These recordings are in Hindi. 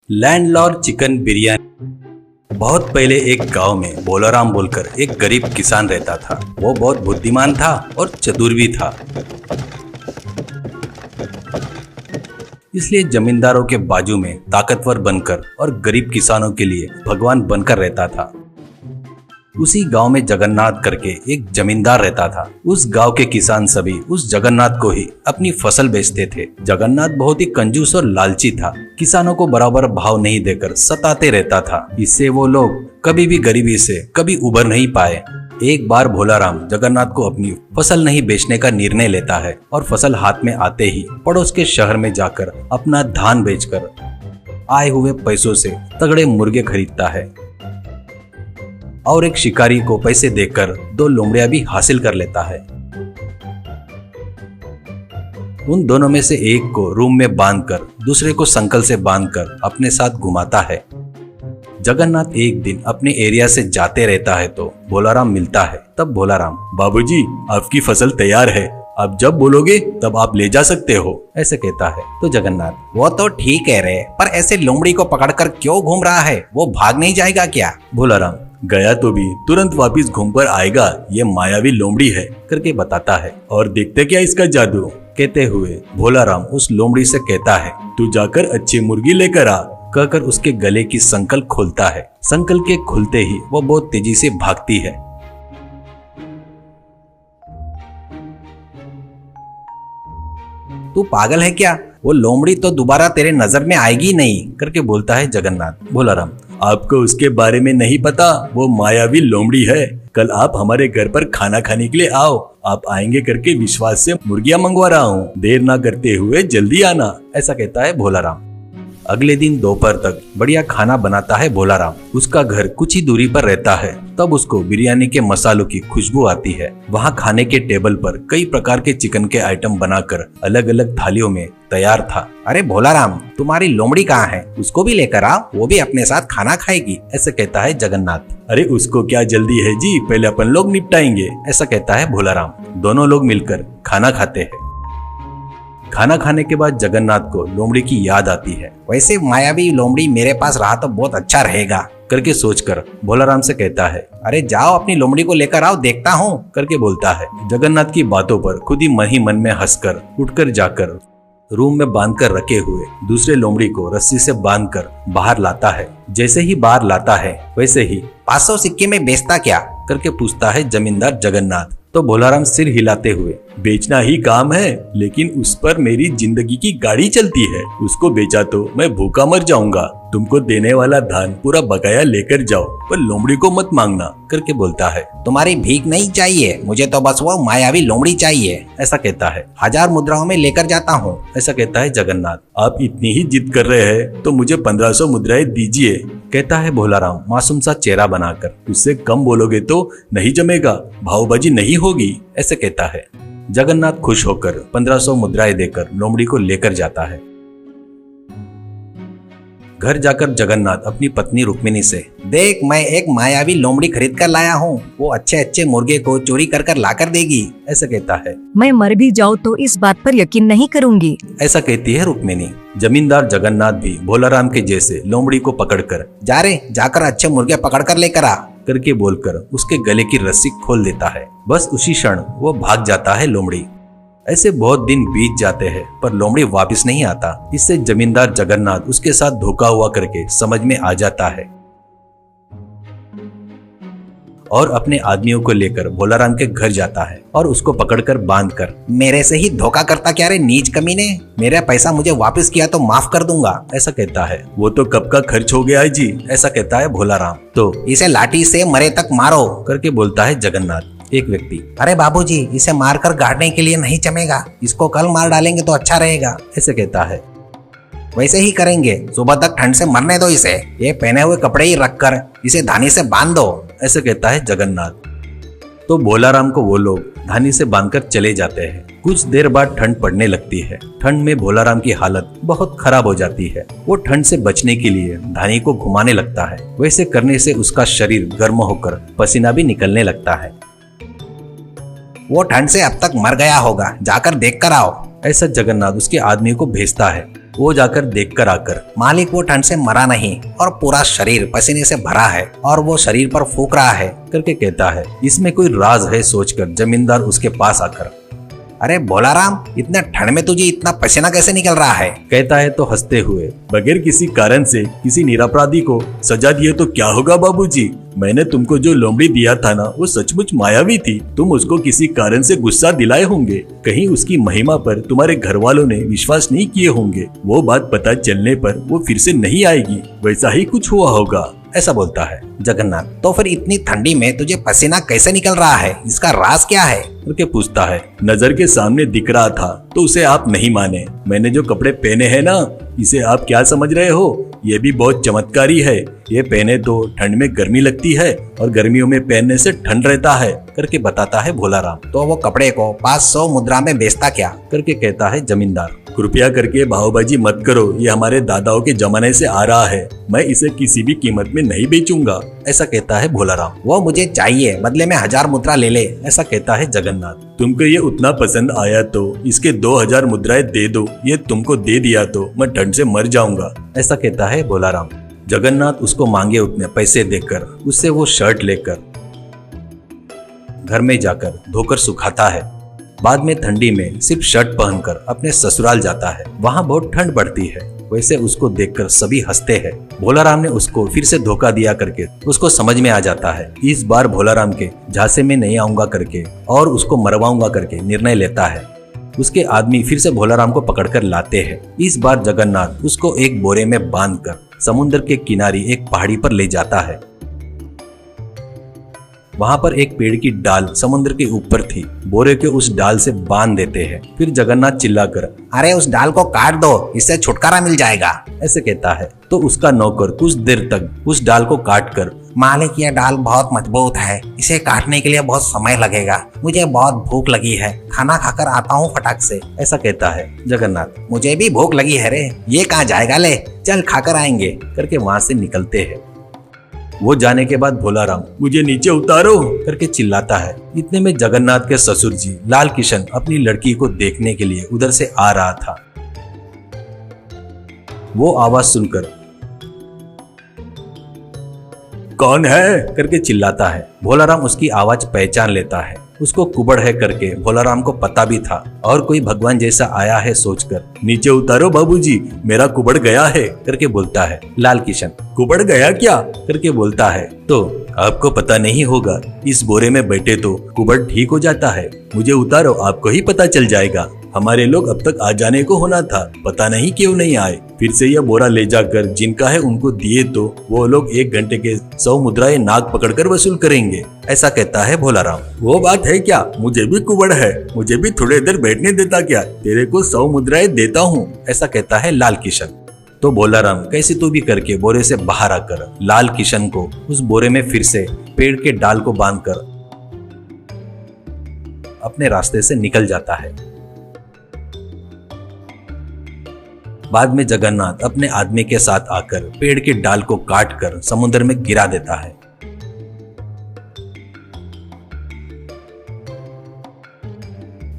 Landlord chicken biryani. बहुत पहले एक गांव में भोलाराम बोलकर एक गरीब किसान रहता था। वो बहुत बुद्धिमान था और चतुर भी था, इसलिए जमींदारों के बाजू में ताकतवर बनकर और गरीब किसानों के लिए भगवान बनकर रहता था। उसी गांव में जगन्नाथ करके एक जमींदार रहता था। उस गांव के किसान सभी उस जगन्नाथ को ही अपनी फसल बेचते थे। जगन्नाथ बहुत ही कंजूस और लालची था। किसानों को बराबर भाव नहीं देकर सताते रहता था। इससे वो लोग कभी भी गरीबी से कभी उबर नहीं पाए। एक बार भोलाराम जगन्नाथ को अपनी फसल नहीं बेचने का निर्णय लेता है और फसल हाथ में आते ही पड़ोस के शहर में जाकर अपना धान बेचकर आए हुए पैसों से तगड़े मुर्गे खरीदता है और एक शिकारी को पैसे देकर 2 लोमड़ियां भी हासिल कर लेता है। उन दोनों में से एक को रूम में बांधकर दूसरे को संकल से बांधकर अपने साथ घुमाता है। जगन्नाथ एक दिन अपने एरिया से जाते रहता है तो भोलाराम मिलता है। तब भोलाराम, बाबूजी आपकी फसल तैयार है, आप जब बोलोगे तब आप ले जा सकते हो, ऐसे कहता है। तो जगन्नाथ, वो तो ठीक कह रहे, पर ऐसे लोमड़ी को पकड़कर क्यों घूम रहा है? वो भाग नहीं जाएगा क्या? भोलाराम, गया तो भी तुरंत वापिस घूमकर आएगा, ये मायावी लोमड़ी है करके बताता है। और देखते क्या इसका जादू। कहते हुए भोलाराम उस लोमड़ी से कहता है, तू जाकर अच्छी मुर्गी लेकर आ, कहकर उसके गले की संकल खोलता है। संकल के खुलते ही वो बहुत तेजी से भागती है। तू पागल है क्या? वो लोमड़ी तो दोबारा तेरे नजर में आएगी नहीं, करके बोलता है जगन्नाथ। भोलाराम, आपको उसके बारे में नहीं पता, वो मायावी लोमड़ी है। कल आप हमारे घर पर खाना खाने के लिए आओ, आप आएंगे करके विश्वास से मुर्गियां मंगवा रहा हूँ, देर ना करते हुए जल्दी आना, ऐसा कहता है भोलाराम। अगले दिन दोपहर तक बढ़िया खाना बनाता है भोलाराम। उसका घर कुछ ही दूरी पर रहता है। तब उसको बिरयानी के मसालों की खुशबू आती है। वहाँ खाने के टेबल पर कई प्रकार के चिकन के आइटम बनाकर अलग अलग थालियों में तैयार था। अरे भोलाराम, तुम्हारी लोमड़ी कहाँ है? उसको भी लेकर आओ, वो भी अपने साथ खाना खाएगी, ऐसा कहता है जगन्नाथ। अरे उसको क्या जल्दी है जी, पहले अपन लोग निपटाएंगे, ऐसा कहता है भोलाराम। दोनों लोग मिलकर खाना खाते हैं। खाना खाने के बाद जगन्नाथ को लोमड़ी की याद आती है। वैसे मायावी लोमड़ी मेरे पास रहा तो बहुत अच्छा रहेगा, करके सोचकर भोलाराम से कहता है, अरे जाओ अपनी लोमड़ी को लेकर आओ, देखता हूँ, करके बोलता है। जगन्नाथ की बातों पर खुद ही मन में हंसकर उठकर जाकर रूम में बांधकर रखे हुए दूसरे लोमड़ी को रस्सी से बांधकर बाहर लाता है। जैसे ही बाहर लाता है वैसे ही 500 सिक्के में बेचता क्या, करके पूछता है जमींदार जगन्नाथ। तो भोलाराम सिर हिलाते हुए, बेचना ही काम है, लेकिन उस पर मेरी जिंदगी की गाड़ी चलती है, उसको बेचा तो मैं भूखा मर जाऊंगा। तुमको देने वाला धान पूरा बकाया लेकर जाओ, पर लोमड़ी को मत मांगना, करके बोलता है। तुम्हारी भीख नहीं चाहिए मुझे, तो बस वो मायावी लोमड़ी चाहिए, ऐसा कहता है। 1000 मुद्राओं में लेकर जाता हूँ, ऐसा कहता है जगन्नाथ। आप इतनी ही जिद कर रहे हैं तो मुझे 1500 मुद्राएं दीजिए, कहता है भोलाराम मासूम सा चेहरा बनाकर। उससे कम बोलोगे तो नहीं जमेगा, भावबाजी नहीं होगी, ऐसे कहता है। जगन्नाथ खुश होकर 1500 मुद्राएं देकर लोमड़ी को लेकर जाता है। घर जाकर जगन्नाथ अपनी पत्नी रुक्मिणी से, देख मैं एक मायावी लोमड़ी खरीद कर लाया हूँ, वो अच्छे अच्छे मुर्गे को चोरी कर कर ला कर देगी, ऐसा कहता है। मैं मर भी जाऊँ तो इस बात पर यकीन नहीं करूँगी, ऐसा कहती है रुक्मिणी। जमींदार जगन्नाथ भी भोलाराम के जैसे लोमड़ी को पकड़कर, जा रे जाकर अच्छे मुर्गे पकड़ कर लेकर आ, करके बोलकर उसके गले की रस्सी खोल देता है। बस उसी क्षण वो भाग जाता है लोमड़ी। ऐसे बहुत दिन बीत जाते हैं पर लोमड़ी वापस नहीं आता। इससे जमींदार जगन्नाथ उसके साथ धोखा हुआ करके समझ में आ जाता है और अपने आदमियों को लेकर भोलाराम के घर जाता है और उसको पकड़कर बांधकर, मेरे से ही धोखा करता क्या रे नीच कमीने, मेरा पैसा मुझे वापस किया तो माफ कर दूंगा, ऐसा कहता है। वो तो कब का खर्च हो गया है जी, ऐसा कहता है भोलाराम। तो इसे लाठी से मरे तक मारो, करके बोलता है जगन्नाथ। एक व्यक्ति, अरे बाबूजी इसे मारकर गाड़ने के लिए नहीं जमेगा, इसको कल मार डालेंगे तो अच्छा रहेगा, ऐसे कहता है। वैसे ही करेंगे, सुबह तक ठंड से मरने दो इसे, ये पहने हुए कपड़े ही रखकर इसे धानी से बांध दो, ऐसे कहता है जगन्नाथ। तो भोलाराम को वो लोग धानी से बांधकर चले जाते हैं। कुछ देर बाद ठंड पड़ने लगती है। ठंड में भोलाराम की हालत बहुत खराब हो जाती है। वो ठंड से बचने के लिए धानी को घुमाने लगता है। वैसे करने से उसका शरीर गर्म होकर पसीना भी निकलने लगता है। वो ठंड से अब तक मर गया होगा, जाकर देख कर आओ, ऐसा जगन्नाथ उसके आदमी को भेजता है। वो जाकर देखकर आकर, मालिक वो ठंड से मरा नहीं और पूरा शरीर पसीने से भरा है और वो शरीर पर फूंक रहा है करके कहता है। इसमें कोई राज है सोचकर जमींदार उसके पास आकर, अरे भोलाराम, इतने ठंड में तुझे इतना पसीना कैसे निकल रहा है? कहता है तो हंसते हुए, बगैर किसी कारण से किसी निरपराधी को सजा दिए तो क्या होगा बाबूजी? मैंने तुमको जो लोमड़ी दिया था ना, वो सचमुच मायावी थी। तुम उसको किसी कारण से गुस्सा दिलाए होंगे, कहीं उसकी महिमा पर तुम्हारे घर वालों ने विश्वास नहीं किए होंगे। वो बात पता चलने पर वो फिर से नहीं आएगी, वैसा ही कुछ हुआ होगा, ऐसा बोलता है जगन्नाथ। तो फिर इतनी ठंडी में तुझे पसीना कैसे निकल रहा है? इसका राज क्या है? करके पूछता है। नजर के सामने दिख रहा था तो उसे आप नहीं माने। मैंने जो कपड़े पहने हैं ना, इसे आप क्या समझ रहे हो? ये भी बहुत चमत्कारी है। ये पहने तो ठंड में गर्मी लगती है और गर्मियों में पहनने से ठंड रहता है, करके बताता है भोलाराम। तो वो कपड़े को 500 मुद्रा में बेचता क्या? करके कहता है जमींदार। कृपया करके भावबाजी मत करो, ये हमारे दादाओं के जमाने से आ रहा है। मैं इसे किसी भी कीमत में नहीं बेचूंगा, ऐसा कहता है भोलाराम। वो मुझे चाहिए, बदले में 1000 मुद्रा ले ले, ऐसा कहता है जगन्नाथ। तुमको ये उतना पसंद आया तो इसके 2000 मुद्राएं दे दो। ये तुमको दे दिया तो मैं ठंड से मर जाऊंगा, ऐसा कहता है भोलाराम। जगन्नाथ उसको मांगे उतने पैसे देकर उससे वो शर्ट लेकर घर में जाकर धोकर सुखाता है। बाद में ठंडी में सिर्फ शर्ट पहनकर अपने ससुराल जाता है। वहाँ बहुत ठंड पड़ती है, वैसे उसको देखकर सभी हंसते हैं। भोलाराम ने उसको फिर से धोखा दिया करके उसको समझ में आ जाता है। इस बार भोलाराम के झांसे में नहीं आऊंगा करके और उसको मरवाऊंगा करके निर्णय लेता है। उसके आदमी फिर से भोलाराम को पकड़कर लाते हैं। इस बार जगन्नाथ उसको एक बोरे में बांधकर समुद्र के किनारे एक पहाड़ी पर ले जाता है। वहाँ पर एक पेड़ की डाल समुद्र के ऊपर थी। बोरे के उस डाल से बांध देते हैं। फिर जगन्नाथ चिल्लाकर, अरे उस डाल को काट दो, इससे छुटकारा मिल जाएगा, ऐसे कहता है। तो उसका नौकर कुछ देर तक उस डाल को काट कर, मालिक ये डाल बहुत मजबूत है, इसे काटने के लिए बहुत समय लगेगा, मुझे बहुत भूख लगी है, खाना खाकर आता हूँ फटाक से, ऐसा कहता है जगन्नाथ। मुझे भी भूख लगी है रे, ये कहाँ जाएगा, ले चल खाकर आएंगे, करके वहाँ से निकलते हैं। वो जाने के बाद भोलाराम मुझे नीचे उतारो करके चिल्लाता है। इतने में जगन्नाथ के ससुर जी लाल किशन अपनी लड़की को देखने के लिए उधर से आ रहा था। वो आवाज सुनकर कौन है करके चिल्लाता है। भोलाराम उसकी आवाज पहचान लेता है। उसको कुबड़ है करके भोलाराम को पता भी था और कोई भगवान जैसा आया है सोचकर, नीचे उतारो बाबूजी, मेरा कुबड़ गया है करके बोलता है। लाल किशन कुबड़ गया क्या करके बोलता है। तो आपको पता नहीं होगा, इस बोरे में बैठे तो कुबड़ ठीक हो जाता है। मुझे उतारो, आपको ही पता चल जाएगा। हमारे लोग अब तक आ जाने को होना था, पता नहीं क्यों नहीं आए। फिर से यह बोरा ले जाकर जिनका है उनको दिए तो वो लोग 1 घंटे के 100 मुद्राएं नाक पकड़कर वसूल करेंगे, ऐसा कहता है भोलाराम। वो बात है क्या, मुझे भी कुबड़ है, मुझे भी थोड़ी देर बैठने देता क्या, तेरे को 100 मुद्राएं देता हूँ, ऐसा कहता है लाल किशन। तो भोलाराम कैसे तो भी करके बोरे से बाहर आकर लाल किशन को उस बोरे में फिर से पेड़ के डाल को बांधकर अपने रास्ते से निकल जाता है। बाद में जगन्नाथ अपने आदमी के साथ आकर पेड़ के डाल को काटकर समुद्र में गिरा देता है।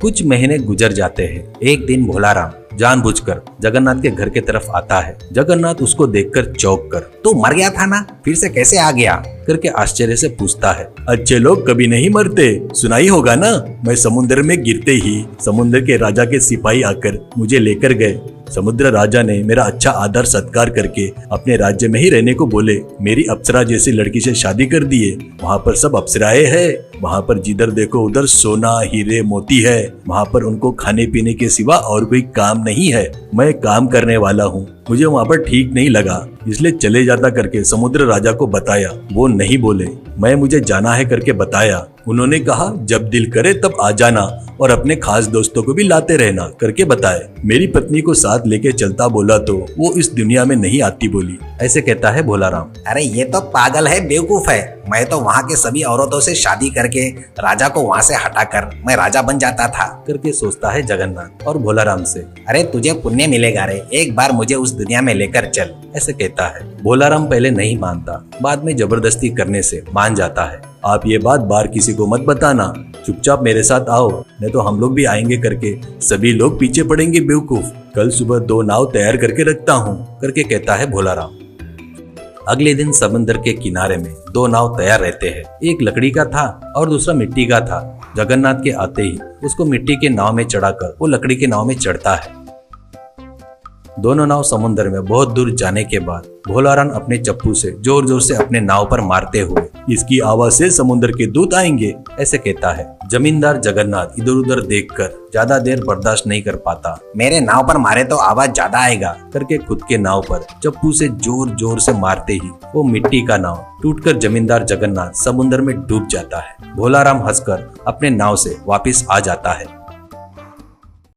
कुछ महीने गुजर जाते हैं। एक दिन भोलाराम जानबूझकर जगन्नाथ के घर के तरफ आता है। जगन्नाथ उसको देखकर चौंक कर, तू मर गया था ना, फिर से कैसे आ गया करके आश्चर्य से पूछता है। अच्छे लोग कभी नहीं मरते, सुनाई होगा ना। मैं समुद्र में गिरते ही समुद्र के राजा के सिपाही आकर मुझे लेकर गए। समुद्र राजा ने मेरा अच्छा आदर सत्कार करके अपने राज्य में ही रहने को बोले। मेरी अप्सरा जैसी लड़की से शादी कर दिए। वहाँ पर सब अप्सराएं हैं। वहाँ पर जिधर देखो उधर सोना हीरे मोती है। वहाँ पर उनको खाने पीने के सिवा और कोई काम नहीं है। मैं काम करने वाला हूँ, मुझे वहाँ पर ठीक नहीं लगा, इसलिए चले जाता करके समुद्र राजा को बताया। वो नहीं बोले। मैं मुझे जाना है करके बताया। उन्होंने कहा जब दिल करे तब आ जाना और अपने खास दोस्तों को भी लाते रहना करके बताए। मेरी पत्नी को साथ लेके चलता बोला तो वो इस दुनिया में नहीं आती बोली, ऐसे कहता है भोलाराम। अरे ये तो पागल है, बेवकूफ है। मैं तो वहाँ के सभी औरतों से शादी करके राजा को वहाँ से हटाकर मैं राजा बन जाता था करके सोचता है जगन्नाथ और भोलाराम से। अरे तुझे पुण्य मिलेगा रे, एक बार मुझे उस दुनिया में लेकर चल। ऐसे कहता है। भोलाराम पहले नहीं मानता, बाद में जबरदस्ती करने से मान जाता है। आप ये बात बाहर किसी को मत बताना, चुपचाप मेरे साथ आओ, नहीं तो हम लोग भी आएंगे करके सभी लोग पीछे पड़ेंगे बेवकूफ। कल सुबह 2 नाव तैयार करके रखता हूँ करके कहता है भोलाराम। अगले दिन समंदर के किनारे में 2 नाव तैयार रहते हैं। एक लकड़ी का था और दूसरा मिट्टी का था। जगन्नाथ के आते ही उसको मिट्टी के नाव में चढ़ाकर वो लकड़ी के नाव में चढ़ता है। दोनों नाव समुद्र में बहुत दूर जाने के बाद भोलाराम अपने चप्पू से जोर जोर से अपने नाव पर मारते हुए, इसकी आवाज से समुद्र के दूत आएंगे, ऐसे कहता है। जमींदार जगन्नाथ इधर उधर देखकर ज्यादा देर बर्दाश्त नहीं कर पाता। मेरे नाव पर मारे तो आवाज ज्यादा आएगा करके खुद के नाव पर चप्पू से जोर जोर से मारते ही वो मिट्टी का नाव टूटकर जमींदार जगन्नाथ समुद्र में डूब जाता है। भोलाराम हंसकर अपने नाव से वापिस आ जाता है।